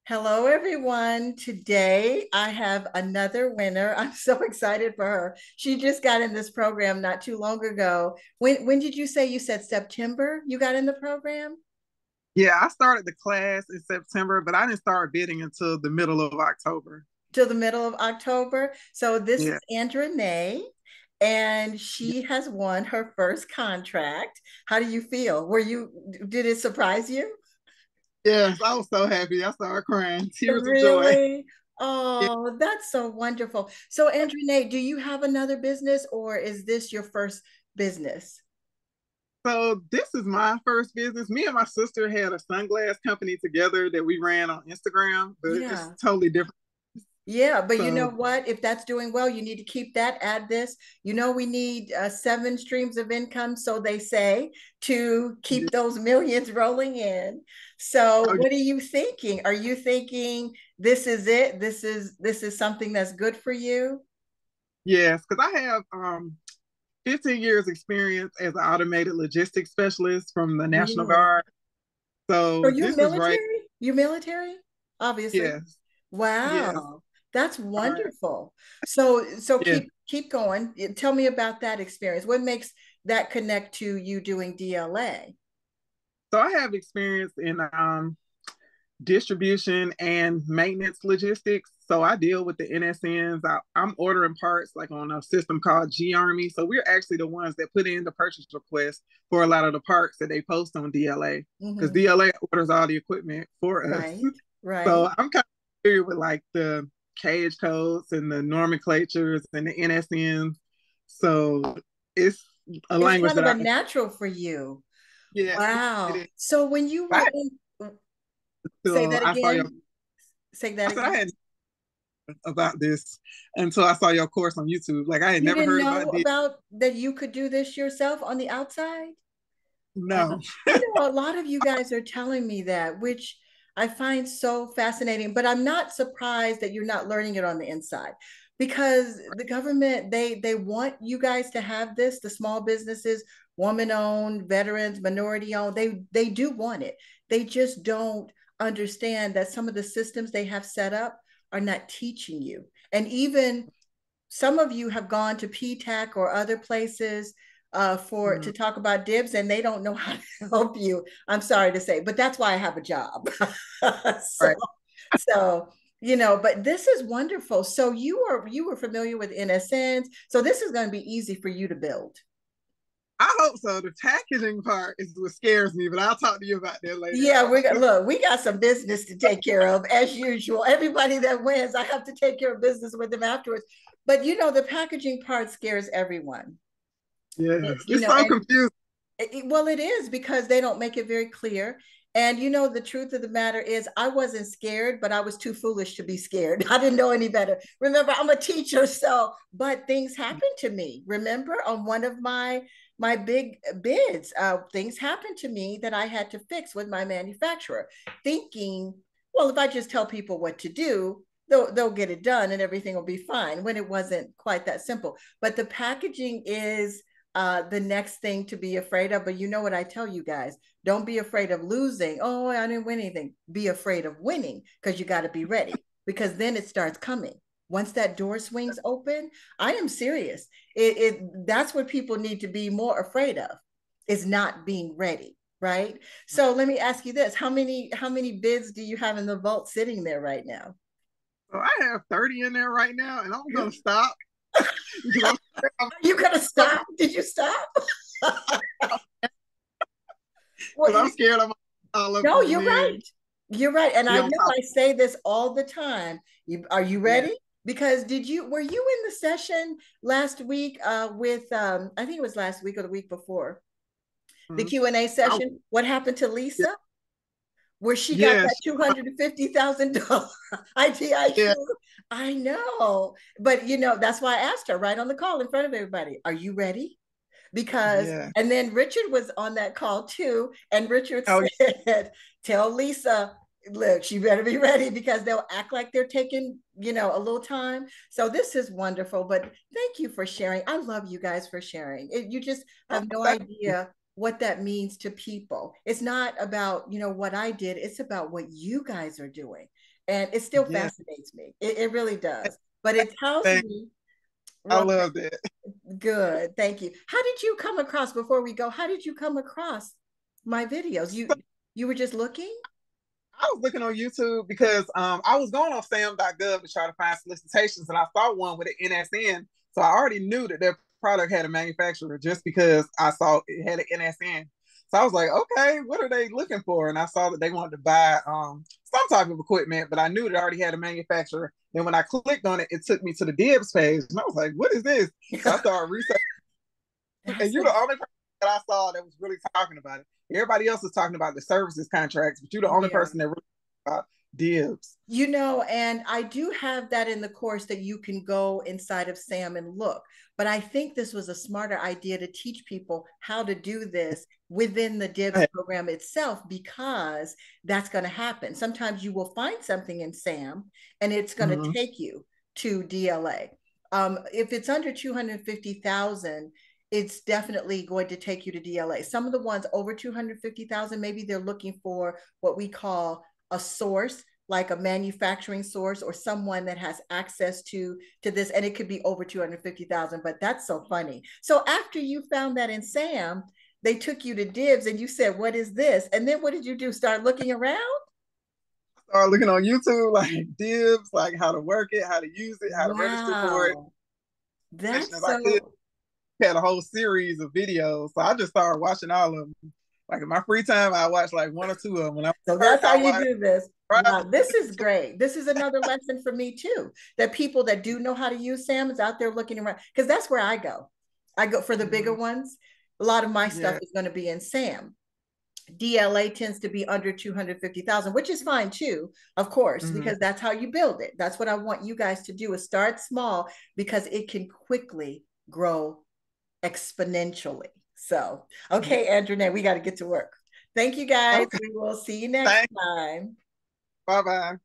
Hello, everyone. Today I have another winner. I'm so excited for her. She just got in this program not too long ago. When did you say you said September you got in the program? Yeah, I started the class in September, but I didn't start bidding until the middle of October. Till the middle of October. So this is Yeah. Andrenae, and she has won her first contract. How do you feel? Did it surprise you? Yes, I was so happy. I started crying, tears of joy. Really? Yeah. Oh, that's so wonderful. So, Andrew, do you have another business or is this your first business? So this is my first business. Me and my sister had a sunglass company together that we ran on Instagram, but it's Yeah. totally different. Yeah, but you know So what? If that's doing well, you need to keep that, add this. We need seven streams of income, so they say, to keep those millions rolling in. So, oh, what are you thinking? Are you thinking this is it? This is something that's good for you? yes, because I have 15 years experience as an automated logistics specialist from the National Really? Guard. Are So you this is right. military? You military? Obviously. Yes, yes. Wow. That's All right. wonderful. So Yeah. keep going. Tell me about that experience. What makes that connect to you doing DLA? So I have experience in distribution and maintenance logistics. So I deal with the NSNs. I'm ordering parts like on a system called G Army. So we're actually the ones that put in the purchase request for a lot of the parts that they post on DLA because Hmm. DLA orders all the equipment for us. Right, right. So I'm kind of familiar with like the cage codes and the nomenclatures and the NSNs. So it's a It's language kind that of a I, natural for you. yeah, it Wow. is. So when you were I, in, say so that I saw your, again. Say that I said I again. had about this until I saw your course on YouTube. Like I had You never didn't heard know about this. about that you could do this yourself on the outside? Wow. No. A lot of you guys are telling me that, which I find so fascinating, but I'm not surprised that you're not learning it on the inside because the government, they want you guys to have this, the small businesses, woman owned, veterans, minority owned, they do want it. They just don't understand that some of the systems they have set up are not teaching you. And even some of you have gone to PTAC or other places for Mm. to talk about Dibbs, and they don't know how to help you. I'm sorry to say, but that's why I have a job. so, Right. but this is wonderful. So you were familiar with NSNs, so this is going to be easy for you to build. I hope so. The packaging part is what scares me, but I'll talk to you about that later Yeah, we got on. look, we got some business to take care of as usual. Everybody that wins, I have to take care of business with them afterwards. But the packaging part scares everyone. Yes. You It's know, so and confusing. well, it is because they don't make it very clear. And the truth of the matter is, I wasn't scared, but I was too foolish to be scared. I didn't know any better. Remember, I'm a teacher, but things happened to me. Remember, on one of my big bids, things happened to me that I had to fix with my manufacturer, thinking, well, if I just tell people what to do, they'll get it done and everything will be fine. When it wasn't quite that simple. But the packaging is the next thing to be afraid of. But you know what I tell you guys? Don't be afraid of losing. Oh, I didn't win anything. Be afraid of winning because you got to be ready because then it starts coming. Once that door swings open, I am serious. That's what people need to be more afraid of is not being ready, right? So let me ask you this: how many bids do you have in the vault sitting there right now? So I have 30 in there right now, and I'm gonna stop because I'm Are you gonna stop? Did you stop? well, because I'm scared I'm all up no, and you're right. then You're right. And be I on know top. I say this all the time. Are you Yeah. ready? Because were you in the session last week with I think it was last week or the week before, the Mhm. Q&A I, session? What happened to yeah, Lisa? Where she got that yes, $250,000 yeah, ITIQ. I know. But that's why I asked her right on the call in front of everybody, are you ready? Because yeah. and then Richard was on that call too, and Richard Oh, said, "Tell Lisa, look, she better be ready because they'll act like they're taking a little time." So this is wonderful, but thank you for sharing. I love you guys for sharing. You just have no thank you. idea what that means to people. It's not about what I did, it's about what you guys are doing. And it still Yeah. fascinates me. It really does. But it tells me, I well, love that. good. Thank you. How did you come across, before we go, how did you come across my videos? You were just looking? I was looking on YouTube because I was going on sam.gov to try to find solicitations, and I saw one with an NSN. So I already knew that their product had a manufacturer just because I saw it had an NSN. So I was like, okay, what are they looking for? And I saw that they wanted to buy some type of equipment, but I knew it already had a manufacturer. Then when I clicked on it, it took me to the Dibbs page, and I was like, what is this? So I started researching, and That's you're the only person that I saw that was really talking about it. Everybody else was talking about the services contracts, but you're the only yeah. person that really about Dibbs. You know, and I do have that in the course that you can go inside of SAM and look. But I think this was a smarter idea to teach people how to do this within the Dibbs program itself, because that's going to happen. Sometimes you will find something in SAM and it's going to take you to DLA. If it's under 250,000, it's definitely going to take you to DLA. Some of the ones over 250,000, maybe they're looking for what we call a source, like a manufacturing source or someone that has access to this, and it could be over 250,000. But that's so funny. So after you found that in SAM, they took you to Dibbs and you said, what is this? And then what did you do? Start looking around? Start looking on YouTube, like Dibbs, like how to work it, how to use it, how to register for it. Wow, As that's I could, so, had a whole series of videos, so I just started watching all of them. Like in my free time, I watch like one or two of them. When I so work, that's how I you watch. do this. Wow, this is great. This is another lesson for me too, that people that do know how to use SAM is out there looking around, because that's where I go. I go for the bigger ones. A lot of my stuff Yeah. is going to be in SAM. DLA tends to be under 250,000, which is fine too, of course, because that's how you build it. That's what I want you guys to do, is start small, because it can quickly grow exponentially. So, okay, Andrenae, we got to get to work. Thank you guys. Okay. We will see you next Thanks. time. Bye bye.